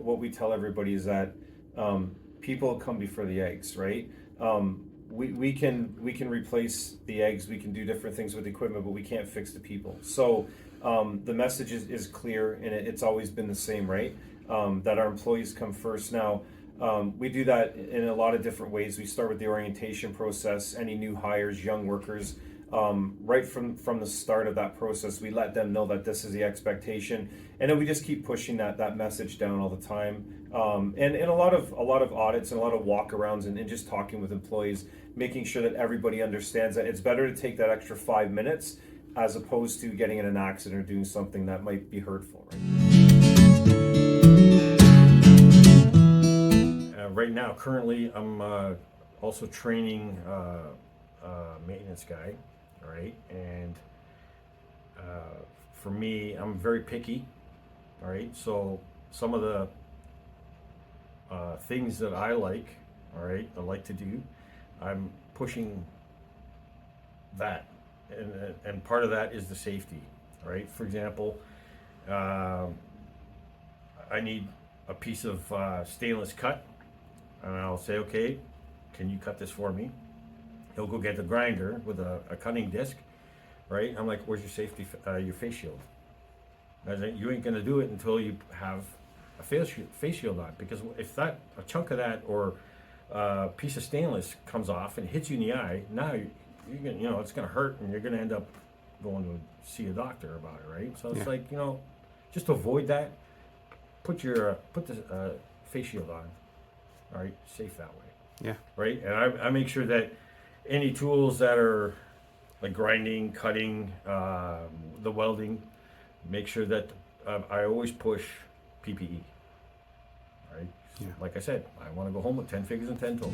what we tell everybody is that people come before the eggs, right? We can replace the eggs, we can do different things with the equipment, but we can't fix the people. So the message is clear, and it's always been the same, right? That our employees come first. Now, we do that in a lot of different ways. We start with the orientation process. Any new hires, young workers, right from the start of that process, we let them know that this is the expectation, and then we just keep pushing that message down all the time. And a lot of audits and a lot of walkarounds and just talking with employees, making sure that everybody understands that it's better to take that extra 5 minutes as opposed to getting in an accident or doing something that might be hurtful. Right now, currently, I'm also training a maintenance guy, right? And for me, I'm very picky, all right? So some of the things that I like, all right, I like to do, I'm pushing that. And part of that is the safety, right? For example, I need a piece of stainless cut, and I'll say, okay, can you cut this for me? He'll go get the grinder with a cutting disc, right? I'm like, where's your safety, your face shield? I said, you ain't gonna do it until you have a face shield on, because if a chunk of that or a piece of stainless comes off and hits you in the eye, now you're gonna, it's gonna hurt, and you're gonna end up going to see a doctor about it, right? So it's like, just to avoid that, put the face shield on, all right, safe that way. Yeah. Right, and I make sure that any tools that are like grinding, cutting, the welding, make sure that I always push PPE. Right. Yeah. Like I said, I want to go home with 10 fingers and 10 toes.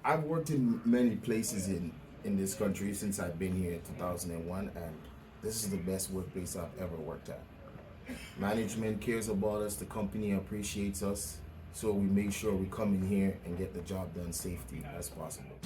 I've worked in many places in this country since I've been here in 2001, and this is the best workplace I've ever worked at. Management cares about us, the company appreciates us, so we make sure we come in here and get the job done safely as possible.